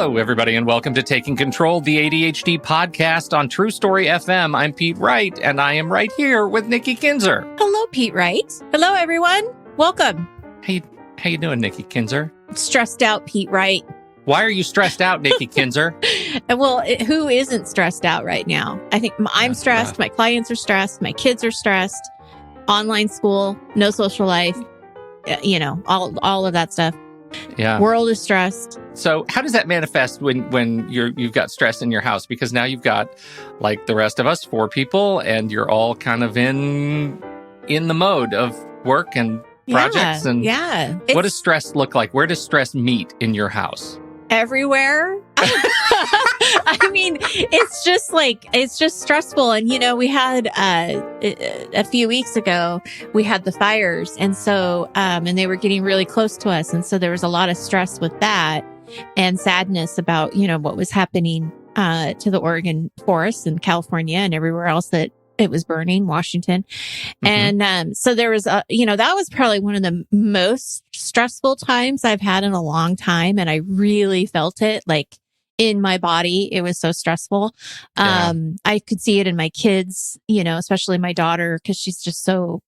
Hello, everybody, and welcome to Taking Control, the ADHD podcast on True Story FM. I'm Pete Wright, and I am right here with Nikki Kinzer. Hello, Pete Wright. Hello, everyone. Welcome. How you doing, Nikki Kinzer? Stressed out, Pete Wright. Why are you stressed out, Nikki Kinzer? Well, who isn't stressed out right now? I think I'm stressed. My clients are stressed. My kids are stressed. Online school, no social life, all of that stuff. Yeah. World is stressed. So how does that manifest when you've got stress in your house? Because now you've got, like the rest of us, 4 people, and you're all kind of in the mode of work and projects. What does stress look like? Where does stress meet in your house? Everywhere. I mean, it's just stressful. And, we had, a few weeks ago, we had the fires. And so, and they were getting really close to us. And so there was a lot of stress with that and sadness about, what was happening, to the Oregon forests and California and everywhere else that it was burning, Washington. Mm-hmm. And, so there was, that was probably one of the most stressful times I've had in a long time. And I really felt it like in my body. It was so stressful. Yeah. I could see it in my kids, especially my daughter, cause she's just so,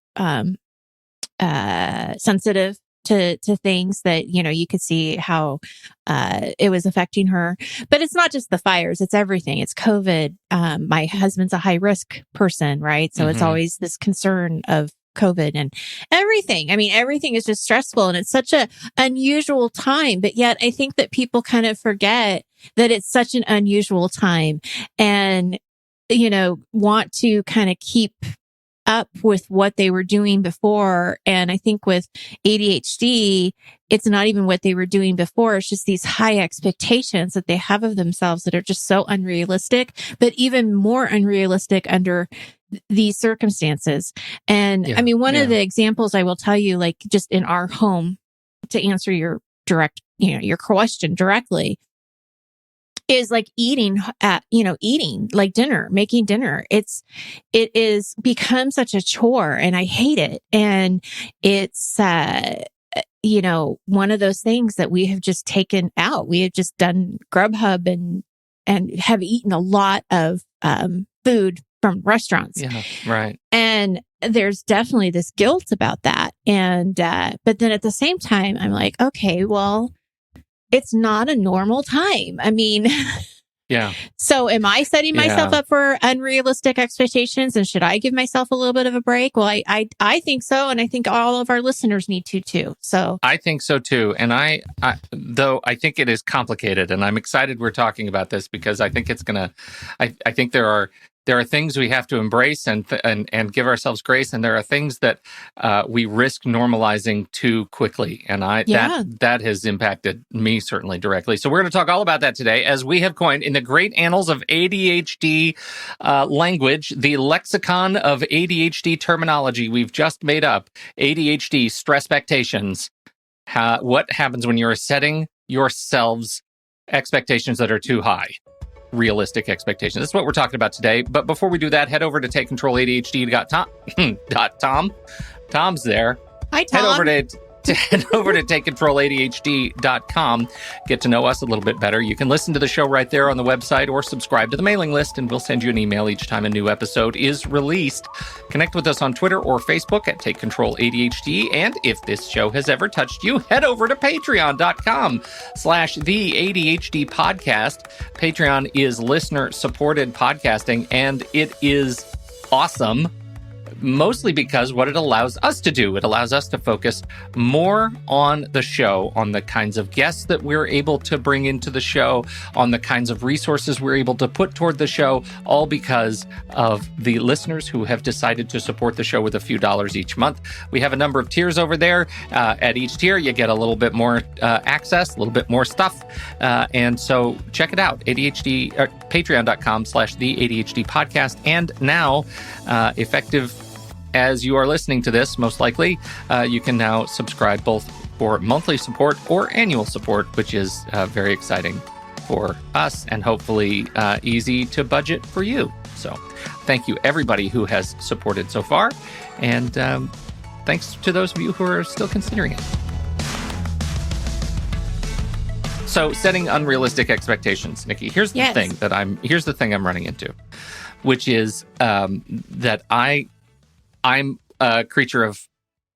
sensitive to things that, you could see how, it was affecting her. But it's not just the fires, it's everything. It's COVID. My husband's a high risk person, right? So it's always this concern of COVID and everything. I mean, everything is just stressful and it's such a unusual time, but yet I think that people kind of forget that it's such an unusual time and, want to kind of keep up with what they were doing before. And I think with ADHD, it's not even what they were doing before. It's just these high expectations that they have of themselves that are just so unrealistic, but even more unrealistic under these circumstances. And I mean, one of the examples I will tell you, like just in our home, to answer your your question directly, is like eating like dinner, making dinner. It is become such a chore and I hate it. And it's, one of those things that we have just taken out. We have just done Grubhub and have eaten a lot of, food from restaurants. Yeah, right. And there's definitely this guilt about that. And, but then at the same time, I'm like, okay, well, it's not a normal time. I mean, yeah. So am I setting myself up for unrealistic expectations? And should I give myself a little bit of a break? Well, I think so. And I think all of our listeners need to too. So I think so too. And I think it is complicated and I'm excited we're talking about this because I think it's I think there are things we have to embrace and give ourselves grace, and there are things that we risk normalizing too quickly. And that has impacted me certainly directly. So we're going to talk all about that today, as we have coined in the great annals of ADHD language, the lexicon of ADHD terminology we've just made up. ADHD Stresspectations. What happens when you're setting yourselves expectations that are too high? Realistic expectations. That's what we're talking about today. But before we do that, head over to takecontroladhd.com. Tom's there. Hi, Tom. Head over to takecontroladhd.com. Get to know us a little bit better. You can listen to the show right there on the website or subscribe to the mailing list, and we'll send you an email each time a new episode is released. Connect with us on Twitter or Facebook at Take Control ADHD. And if this show has ever touched you, head over to patreon.com/the ADHD podcast. Patreon is listener-supported podcasting, and it is awesome. Mostly because what it allows us to do, it allows us to focus more on the show, on the kinds of guests that we're able to bring into the show, on the kinds of resources we're able to put toward the show, all because of the listeners who have decided to support the show with a few dollars each month. We have a number of tiers over there. At each tier, you get a little bit more access, a little bit more stuff. And so check it out, patreon.com/the ADHD podcast. And now, effective as you are listening to this, most likely, you can now subscribe both for monthly support or annual support, which is very exciting for us and hopefully easy to budget for you. So thank you, everybody who has supported so far. And thanks to those of you who are still considering it. So setting unrealistic expectations, Nikki. Here's the thing that I'm running into, which is that I'm a creature of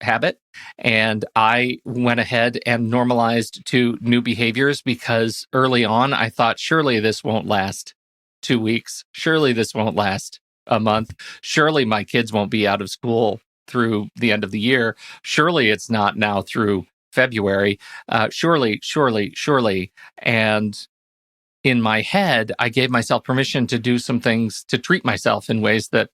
habit, and I went ahead and normalized to new behaviors because early on I thought, surely this won't last 2 weeks. Surely this won't last a month. Surely my kids won't be out of school through the end of the year. Surely it's not now through February. Surely. And in my head, I gave myself permission to do some things, to treat myself in ways that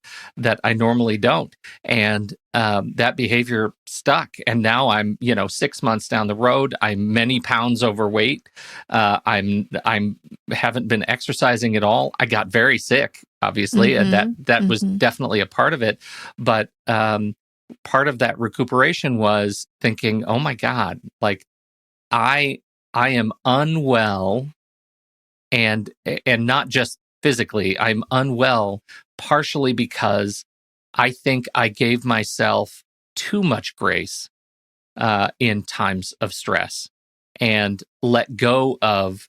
I normally don't. And that behavior stuck. And now I'm, 6 months down the road. I'm many pounds overweight. I'm haven't been exercising at all. I got very sick, obviously, and that was definitely a part of it. But part of that recuperation was thinking, oh my God, like I am unwell. And not just physically, I'm unwell partially because I think I gave myself too much grace in times of stress and let go of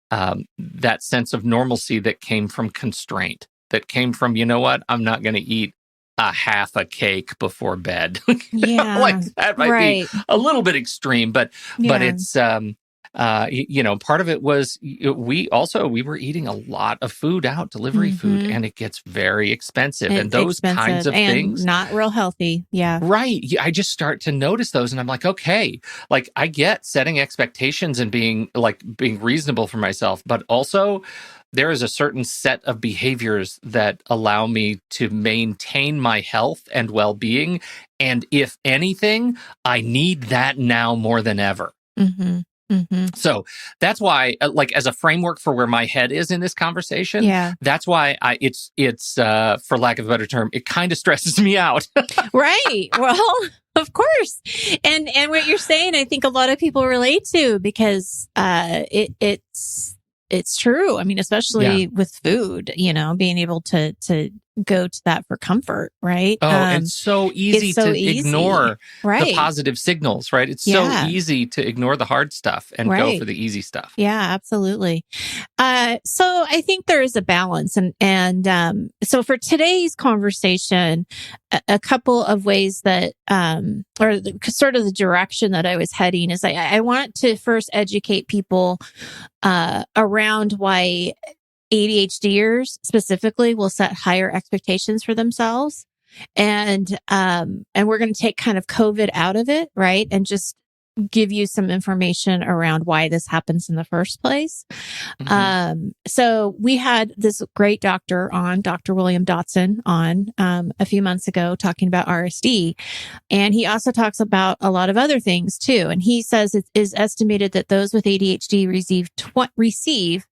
that sense of normalcy that came from constraint, that came from, you know what, I'm not going to eat a half a cake before bed. Yeah, like that might be a little bit extreme, but it's part of it was we were eating a lot of food out, delivery food, and it gets very expensive. And those kinds of things, not real healthy. Yeah. Right. I just start to notice those and I'm like, okay, like I get setting expectations and being reasonable for myself, but also there is a certain set of behaviors that allow me to maintain my health and well-being. And if anything, I need that now more than ever. Mm-hmm. Mm-hmm. So that's why, as a framework for where my head is in this conversation, that's why it's for lack of a better term, it kind of stresses me out. Right. Well, of course. And what you're saying, I think a lot of people relate to because it's true. I mean, especially with food, being able to go to that for comfort, right? Oh, it's so easy to ignore the positive signals, right? It's so easy to ignore the hard stuff and go for the easy stuff. Yeah, absolutely. So I think there is a balance. And so for today's conversation, a couple of ways that, sort of the direction that I was heading is I want to first educate people around why ADHDers specifically will set higher expectations for themselves. And we're going to take kind of COVID out of it, right? And just give you some information around why this happens in the first place. Mm-hmm. So we had this great doctor on, Dr. William Dotson on, a few months ago talking about RSD. And he also talks about a lot of other things too. And he says it is estimated that those with ADHD receive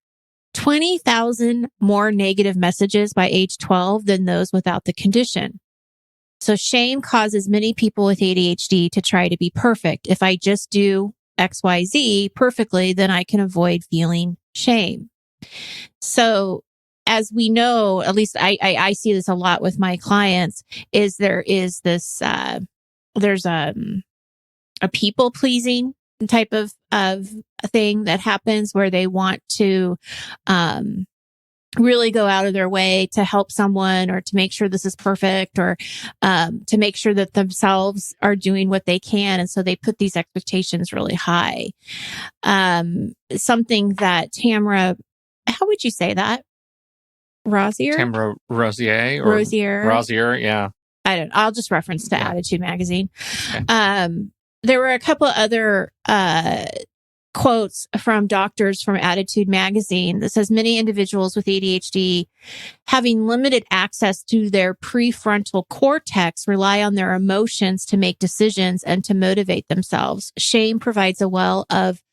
20,000 more negative messages by age 12 than those without the condition. So shame causes many people with ADHD to try to be perfect. If I just do XYZ perfectly, then I can avoid feeling shame. So as we know, at least I see this a lot with my clients, is there is this, there's a people pleasing type of thing that happens where they want to really go out of their way to help someone or to make sure this is perfect or to make sure that themselves are doing what they can. And so they put these expectations really high. Something that Tamara, how would you say that? Rosier? Tamara Rosier? Rosier, yeah. I'll just reference to Attitude Magazine. Okay. There were a couple other quotes from doctors from Attitude Magazine that says many individuals with ADHD having limited access to their prefrontal cortex rely on their emotions to make decisions and to motivate themselves. Shame provides a well of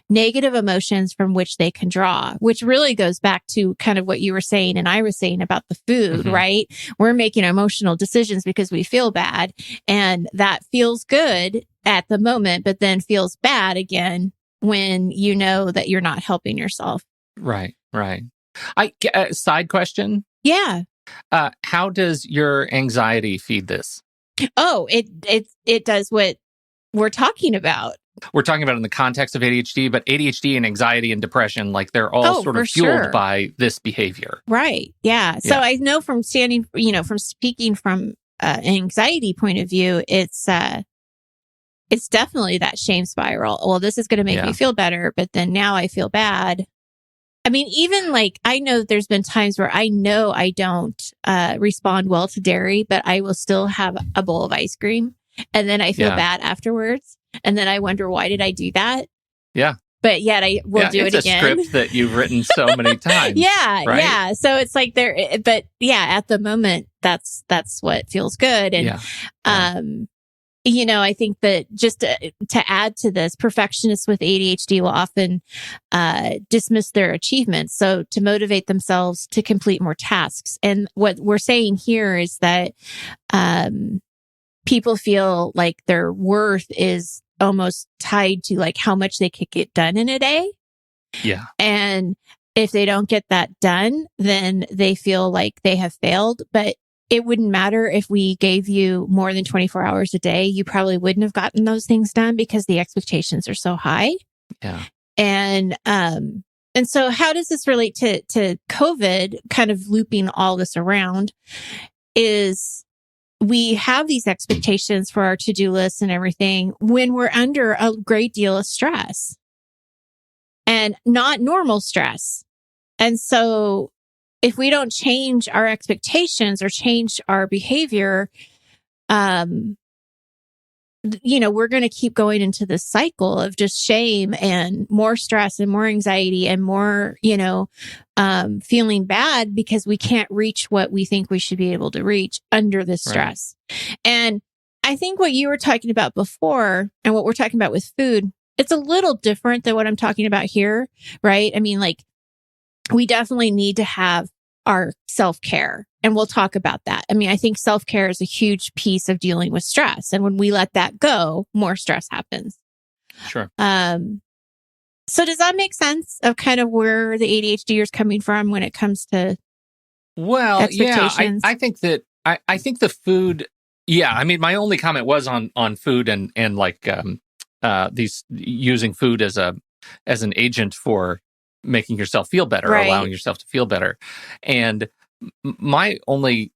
negative emotions from which they can draw, which really goes back to kind of what you were saying and I was saying about the food, right? We're making emotional decisions because we feel bad, and that feels good at the moment, but then feels bad again when you know that you're not helping yourself. Right. Side question. Yeah. How does your anxiety feed this? Oh, it does what we're talking about. we're talking about in the context of ADHD, but ADHD and anxiety and depression, like they're all sort of fueled by this behavior. Right. Yeah. So I know from from speaking from an anxiety point of view, it's definitely that shame spiral. Well, this is going to make me feel better, but then now I feel bad. I mean, even like, I know there's been times where I know I don't respond well to dairy, but I will still have a bowl of ice cream. And then I feel bad afterwards. And then I wonder, why did I do that? Yeah. But yet I will do it again. It's a script that you've written so many times. Right? Yeah. So it's like but at the moment, that's what feels good. And, I think that just to add to this, perfectionists with ADHD will often dismiss their achievements. So to motivate themselves to complete more tasks. And what we're saying here is that people feel like their worth is almost tied to like how much they could get done in a day. Yeah. And if they don't get that done, then they feel like they have failed. But it wouldn't matter if we gave you more than 24 hours a day. You probably wouldn't have gotten those things done because the expectations are so high. Yeah. And so how does this relate to COVID, kind of looping all this around, is we have these expectations for our to-do lists and everything when we're under a great deal of stress and not normal stress. And so if we don't change our expectations or change our behavior, we're going to keep going into this cycle of just shame and more stress and more anxiety and more, feeling bad because we can't reach what we think we should be able to reach under this stress. Right. And I think what you were talking about before and what we're talking about with food, it's a little different than what I'm talking about here, right? I mean, like, we definitely need to have our self-care, and we'll talk about that. I mean, I think self-care is a huge piece of dealing with stress. And when we let that go, more stress happens. Sure. So does that make sense of kind of where the ADHD is coming from when it comes to expectations? I think that I think the food. Yeah, I mean, my only comment was on food and like these using food as an agent for making yourself feel better, right, allowing yourself to feel better. And my only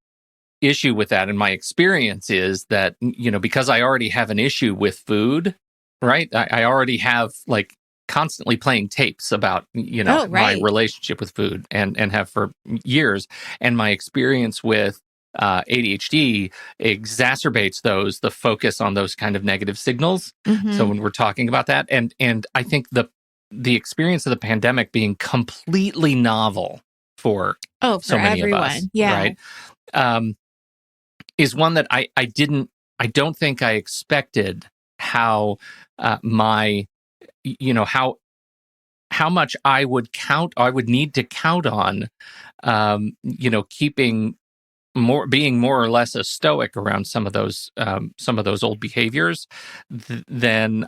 issue with that in my experience is that, because I already have an issue with food, right? I already have like constantly playing tapes about, my relationship with food and have for years. And my experience with ADHD exacerbates the focus on those kind of negative signals. Mm-hmm. So when we're talking about that, and I think the experience of the pandemic being completely novel for so many everyone. Of us, yeah, right, is one that I don't think I expected how how much I would need to count on, being more or less a stoic around some of those old behaviors, than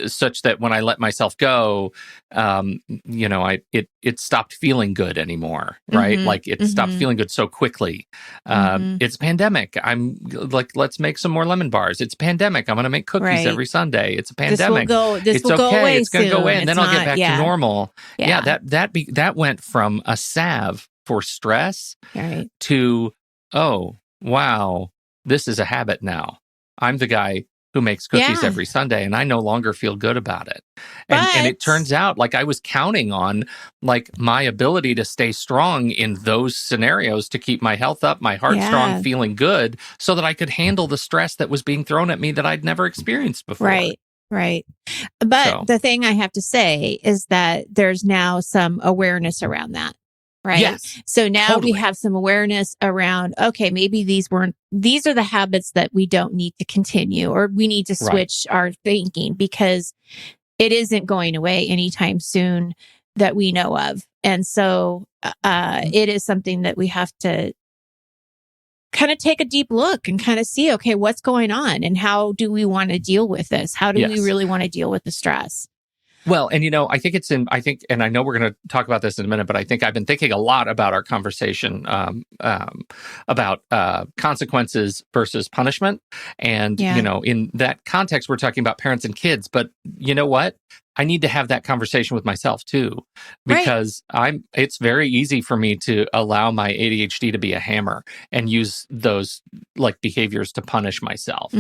such that when I let myself go, it stopped feeling good anymore, right? Mm-hmm, like it stopped feeling good so quickly. It's pandemic. I'm like, let's make some more lemon bars. It's pandemic. I'm going to make cookies every Sunday. It's a pandemic. This will go away. It's going to go away, and then I'll get back to normal. Yeah, that went from a salve for stress to, oh, wow, this is a habit now. I'm the guy who makes cookies every Sunday, and I no longer feel good about it. And it turns out, like, I was counting on like my ability to stay strong in those scenarios to keep my health up, my heart strong, feeling good, so that I could handle the stress that was being thrown at me that I'd never experienced before. Right. But the thing I have to say is that there's now some awareness around that. Right. Yes, so now we have some awareness around, okay, maybe these are the habits that we don't need to continue, or we need to switch our thinking, because it isn't going away anytime soon that we know of. And so it is something that we have to kind of take a deep look and kind of see, okay, what's going on and how do we want to deal with this? How do we really want to deal with the stress? Well, and and I know we're going to talk about this in a minute, but I think I've been thinking a lot about our conversation about consequences versus punishment. And, in that context, we're talking about parents and kids. But you know what? I need to have that conversation with myself too, because it's very easy for me to allow my ADHD to be a hammer and use those like behaviors to punish myself,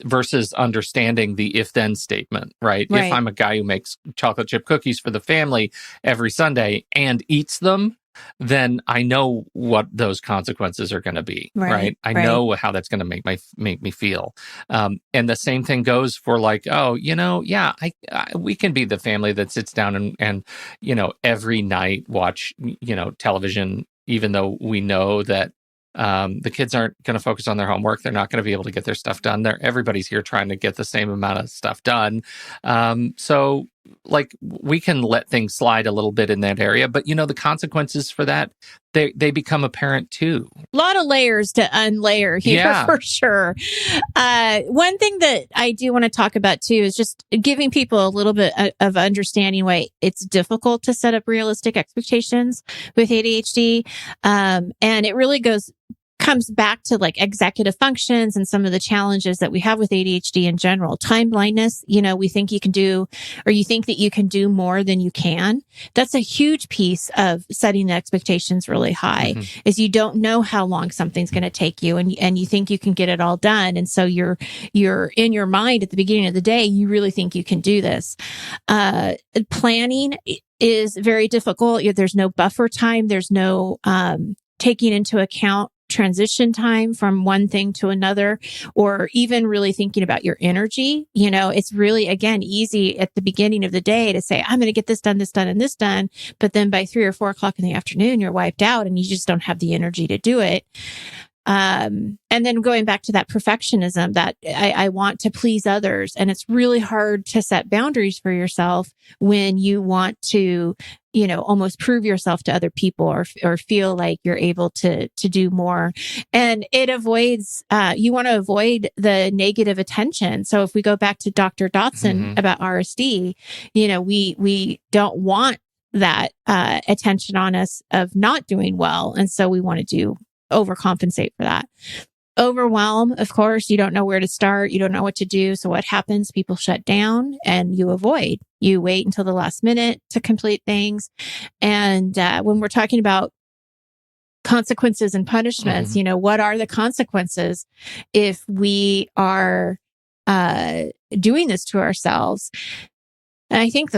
versus understanding the if-then statement, right? If I'm a guy who makes chocolate chip cookies for the family every Sunday and eats them, then I know what those consequences are going to be, right? I know how that's going to make me feel. And the same thing goes for like, we can be the family that sits down and every night watch, television, even though we know that the kids aren't going to focus on their homework. They're not going to be able to get their stuff done. Everybody's here trying to get the same amount of stuff done. So like we can let things slide a little bit in that area, but the consequences for that, they become apparent too. A lot of layers to unlayer here for sure. One thing that I do want to talk about too is just giving people a little bit of understanding why it's difficult to set up realistic expectations with ADHD. And it really comes back to like executive functions and some of the challenges that we have with ADHD in general. Time blindness, we think you can do, or you think that you can do more than you can. That's a huge piece of setting the expectations really high, is you don't know how long something's going to take you, and you think you can get it all done. And so you're in your mind at the beginning of the day, you really think you can do this. Planning is very difficult. There's no buffer time. There's no, taking into account transition time from one thing to another, or even really thinking about your energy. It's really, again, easy at the beginning of the day to say, I'm going to get this done, and this done. But then by 3 or 4 o'clock in the afternoon, you're wiped out and you just don't have the energy to do it. And then going back to that perfectionism, that I want to please others. And it's really hard to set boundaries for yourself when you want to, almost prove yourself to other people or feel like you're able to do more. And it avoids, you want to avoid the negative attention. So if we go back to Dr. Dotson about RSD, we don't want that, attention on us of not doing well. And so we want to overcompensate for that. Overwhelm, of course, you don't know where to start. You don't know what to do. So what happens? People shut down and you avoid. You wait until the last minute to complete things. And when we're talking about consequences and punishments, what are the consequences if we are doing this to ourselves? And I think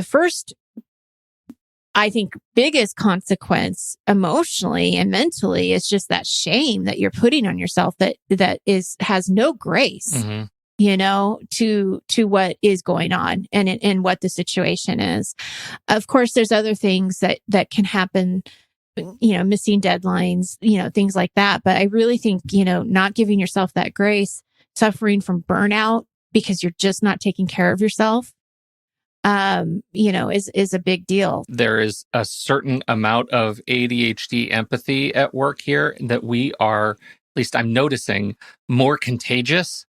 biggest consequence emotionally and mentally is just that shame that you're putting on yourself that has no grace, to what is going on and what the situation is. Of course, there's other things that can happen, missing deadlines, things like that. But I really think, not giving yourself that grace, suffering from burnout because you're just not taking care of yourself, is a big deal. There is a certain amount of ADHD empathy at work here that we are, at least I'm noticing, more contagious.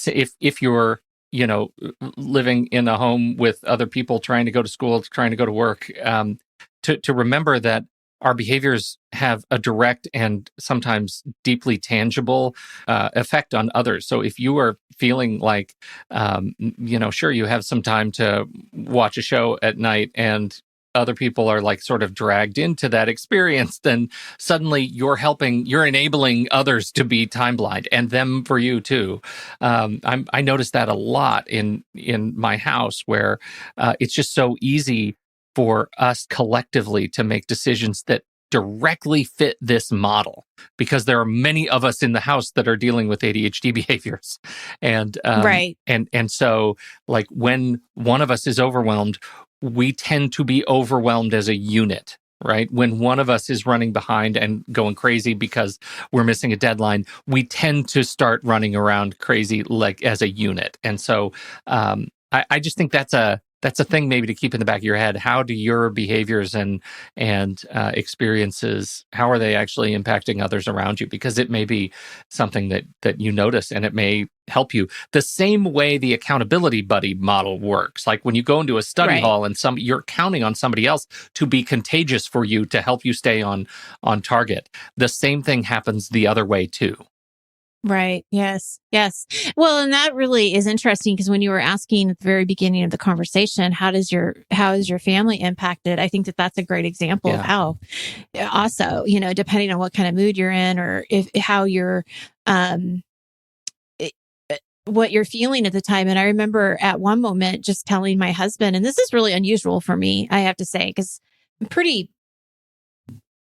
If you're, living in a home with other people trying to go to school, trying to go to work, to remember that our behaviors have a direct and sometimes deeply tangible effect on others. So if you are feeling like, sure, you have some time to watch a show at night and other people are like sort of dragged into that experience, then suddenly you're enabling others to be time blind, and them for you too. I noticed that a lot in my house, where it's just so easy for us collectively to make decisions that directly fit this model, because there are many of us in the house that are dealing with ADHD behaviors. And and so like when one of us is overwhelmed, we tend to be overwhelmed as a unit, right? When one of us is running behind and going crazy because we're missing a deadline, we tend to start running around crazy like as a unit. And so I just think that's a that's a thing maybe to keep in the back of your head. How do your behaviors and experiences, how are they actually impacting others around you? Because it may be something that you notice, and it may help you. The same way the accountability buddy model works. Like when you go into a study hall and you're counting on somebody else to be contagious for you to help you stay on target. The same thing happens the other way too. Right. Yes. Yes. Well, and that really is interesting because when you were asking at the very beginning of the conversation, how is your family impacted? I think that's a great example of how also, depending on what kind of mood you're in or how you're, what you're feeling at the time. And I remember at one moment just telling my husband, and this is really unusual for me, I have to say, because I'm pretty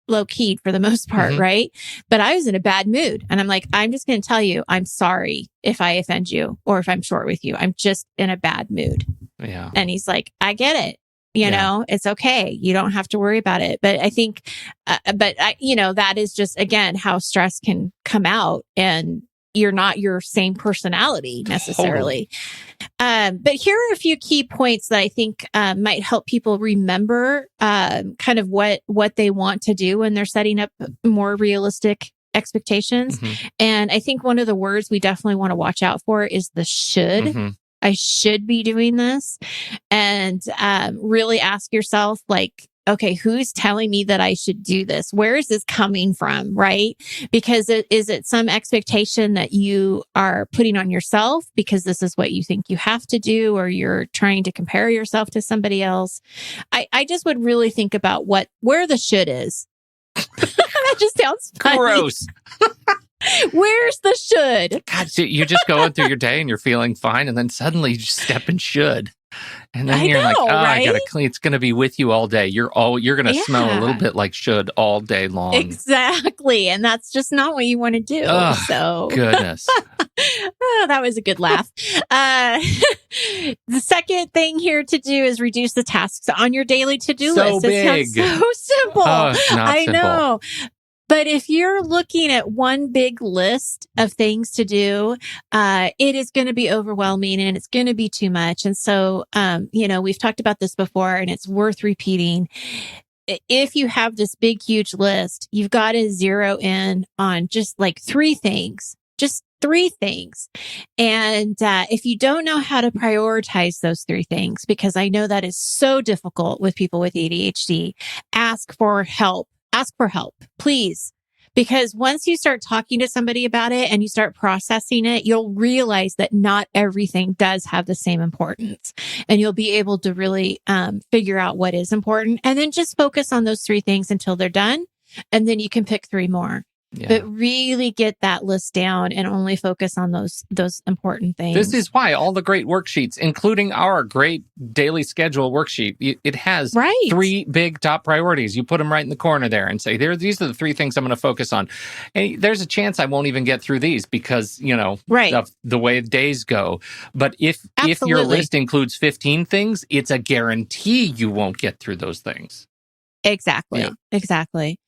low key for the most part, right? But I was in a bad mood. And I'm like, I'm just going to tell you, I'm sorry if I offend you or if I'm short with you. I'm just in a bad mood. Yeah. And he's like, I get it. It's okay. You don't have to worry about it. But I think, that is just, again, how stress can come out and you're not your same personality necessarily. But here are a few key points that I think might help people remember kind of what they want to do when they're setting up more realistic expectations. And I think one of the words we definitely want to watch out for is the should. I should be doing this. And really ask yourself, like, okay, who's telling me that I should do this? Where is this coming from? Right? Because is it some expectation that you are putting on yourself because this is what you think you have to do, or you're trying to compare yourself to somebody else? I just would really think about where the should is. That just sounds funny. Gross. Where's the should? God, so you're just going through your day and you're feeling fine, and then suddenly you just step in should. And then you're like, right? I gotta clean. It's gonna be with you all day. You're gonna smell a little bit like should all day long. Exactly. And that's just not what you want to do. So goodness. That was a good laugh. The second thing here to do is reduce the tasks on your daily to-do list. Big. It sounds so simple. It's not simple. Know. But if you're looking at one big list of things to do, it is going to be overwhelming and it's going to be too much. And so, we've talked about this before and it's worth repeating. If you have this big, huge list, you've got to zero in on just like three things. And if you don't know how to prioritize those three things, because I know that is so difficult with people with ADHD, ask for help. Ask for help, please. Because once you start talking to somebody about it and you start processing it, you'll realize that not everything does have the same importance. And you'll be able to really figure out what is important and then just focus on those three things until they're done. And then you can pick three more. Yeah. But really get that list down and only focus on those important things. This is why all the great worksheets, including our great daily schedule worksheet, it has three big top priorities. You put them right in the corner there and say, these are the three things I'm going to focus on. And there's a chance I won't even get through these because, of the way days go. But if your list includes 15 things, it's a guarantee you won't get through those things. Exactly. Yeah. Exactly.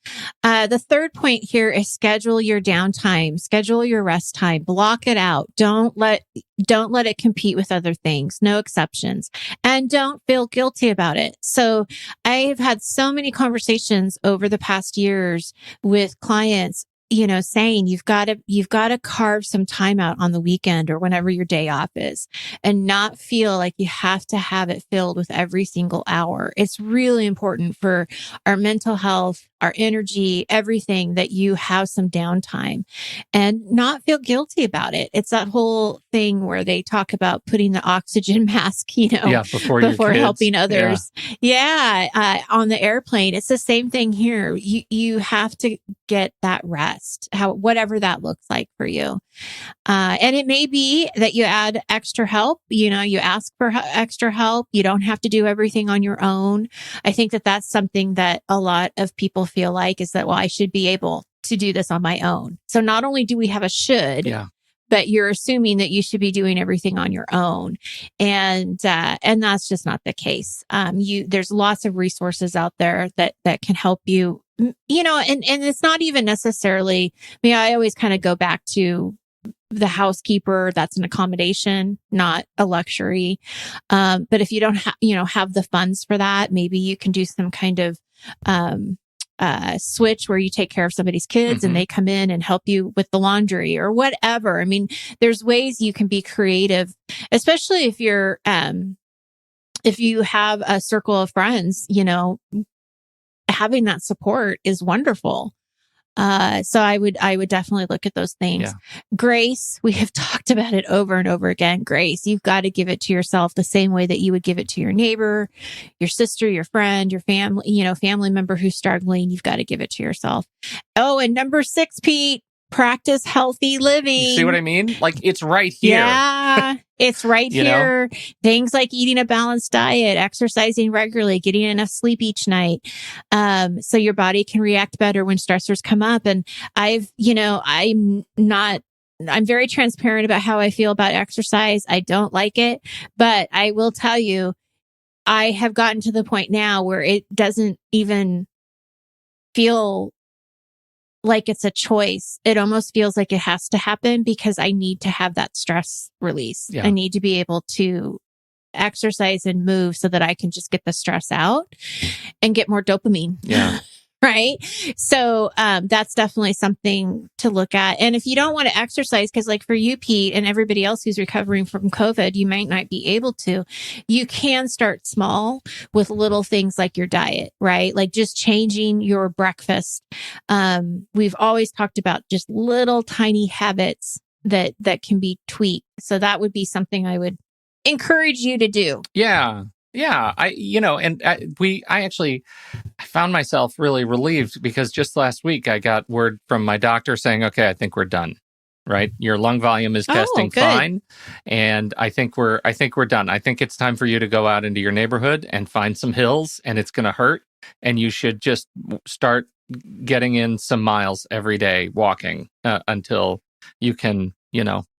The third point here is schedule your downtime, schedule your rest time, block it out. Don't let it compete with other things. No exceptions. And don't feel guilty about it. So I've had so many conversations over the past years with clients, saying you've got to carve some time out on the weekend or whenever your day off is and not feel like you have to have it filled with every single hour. It's really important for our mental health, our energy, everything, that you have some downtime and not feel guilty about it. It's that whole thing where they talk about putting the oxygen mask, before helping others. Yeah. On the airplane. It's the same thing here. You have to get that rest, whatever that looks like for you. And it may be that you add extra help, you ask for extra help. You don't have to do everything on your own. I think that that's something that a lot of people feel like is that, well, I should be able to do this on my own. So not only do we have a should, but you're assuming that you should be doing everything on your own. And that's just not the case. There's lots of resources out there that can help you, and it's not even necessarily, I always kind of go back to the housekeeper, that's an accommodation, not a luxury. But if you don't have the funds for that, maybe you can do some kind of, switch where you take care of somebody's kids and they come in and help you with the laundry or whatever. I mean, there's ways you can be creative, especially if you're, if you have a circle of friends, having that support is wonderful. So I would definitely look at those things. Yeah. Grace, we have talked about it over and over again. Grace, you've got to give it to yourself the same way that you would give it to your neighbor, your sister, your friend, your family, family member who's struggling. You've got to give it to yourself. Oh, and number 6, Pete, practice healthy living. You see what I mean? Like, it's right here. Yeah, it's right here. Things like eating a balanced diet, exercising regularly, getting enough sleep each night. So your body can react better when stressors come up. And I'm very transparent about how I feel about exercise. I don't like it, but I will tell you, I have gotten to the point now where it doesn't even feel like it's a choice. It almost feels like it has to happen because I need to have that stress release. Yeah. I need to be able to exercise and move so that I can just get the stress out and get more dopamine. Yeah. Right. So, that's definitely something to look at. And if you don't want to exercise, because like for you, Pete, and everybody else who's recovering from COVID, you might not be able to, you can start small with little things like your diet, right? Like just changing your breakfast. We've always talked about just little tiny habits that can be tweaked. So that would be something I would encourage you to do. Yeah. Yeah. I found myself really relieved because just last week I got word from my doctor saying, okay, I think we're done. Right. Your lung volume is testing fine. And I think we're done. I think it's time for you to go out into your neighborhood and find some hills, and it's going to hurt. And you should just start getting in some miles every day walking until you can,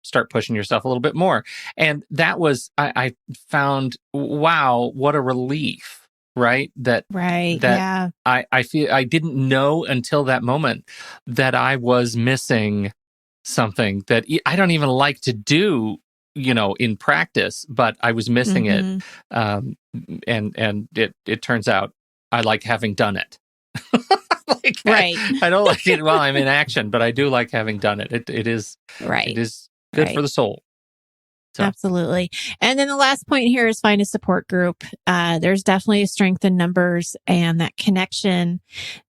start pushing yourself a little bit more. And that was, I found, wow, what a relief, right? Yeah. I feel I didn't know until that moment that I was missing something that I don't even like to do, in practice, but I was missing it. And it turns out I like having done it. Right. I don't like it while I'm in action, but I do like having done it. It is right. It is good for the soul. So. Absolutely. And then the last point here is find a support group. There's definitely a strength in numbers and that connection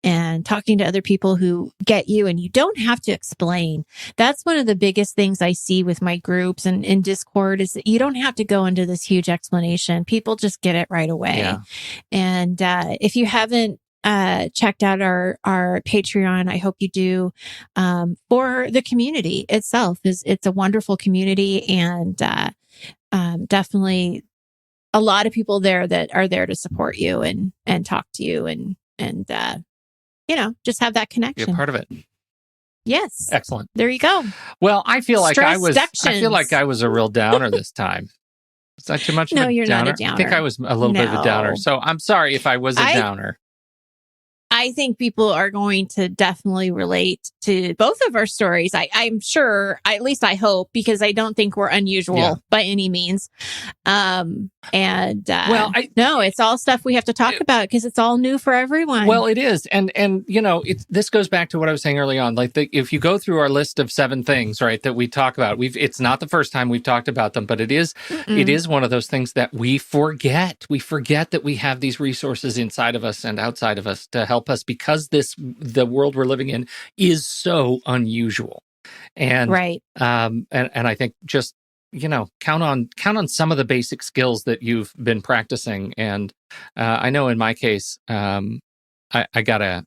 and talking to other people who get you, and you don't have to explain. That's one of the biggest things I see with my groups and in Discord is that you don't have to go into this huge explanation. People just get it right away. Yeah. And if you haven't checked out our Patreon, I hope you do, for the community itself. It's a wonderful community, and definitely a lot of people there that are there to support you and talk to you and just have that connection. Be a part of it. Yes. Excellent. There you go. Well, I feel like I was a real downer this time. Is that too much? No, you're not a downer. I think I was a little bit of a downer. So I'm sorry if I was a downer. I think people are going to definitely relate to both of our stories. I'm sure, at least I hope, because I don't think we're unusual by any means. No, it's all stuff we have to talk about because it's all new for everyone. Well, it is. And this goes back to what I was saying early on. Like if you go through our list of 7 things, right, that we talk about, it's not the first time we've talked about them, but it is one of those things that we forget. We forget that we have these resources inside of us and outside of us to help us because the world we're living in is so unusual. And and I think just count on some of the basic skills that you've been practicing. And I know in my case, I gotta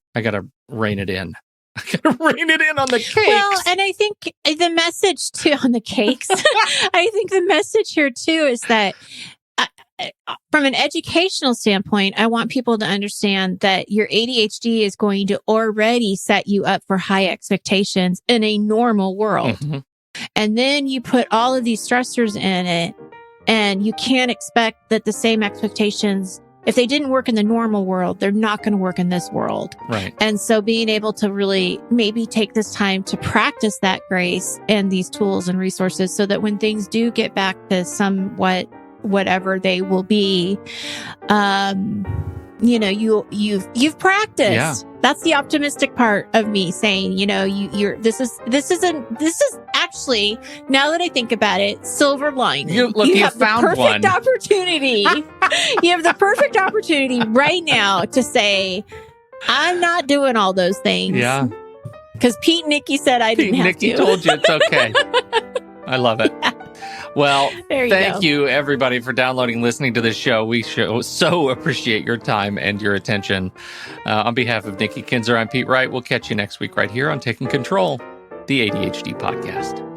rein it in. I gotta rein it in on the cakes. Well, and I think the message too on the cakes. I think the message here too is that from an educational standpoint, I want people to understand that your ADHD is going to already set you up for high expectations in a normal world. And then you put all of these stressors in it, and you can't expect that the same expectations If they didn't work in the normal world, they're not going to work in this world. Right. And so being able to really maybe take this time to practice that grace and these tools and resources so that when things do get back to somewhat whatever they will be, you've practiced. Yeah. That's the optimistic part of me saying, this is actually, now that I think about it, silver lining. You have found the perfect one. opportunity. You have the perfect opportunity right now to say, I'm not doing all those things. Yeah. Because Pete and Nikki said I didn't have Nikki to. told you it's okay. I love it. Well, thank you, everybody, for downloading and listening to this show. We so appreciate your time and your attention. On behalf of Nikki Kinzer, I'm Pete Wright. We'll catch you next week right here on Taking Control, the ADHD podcast.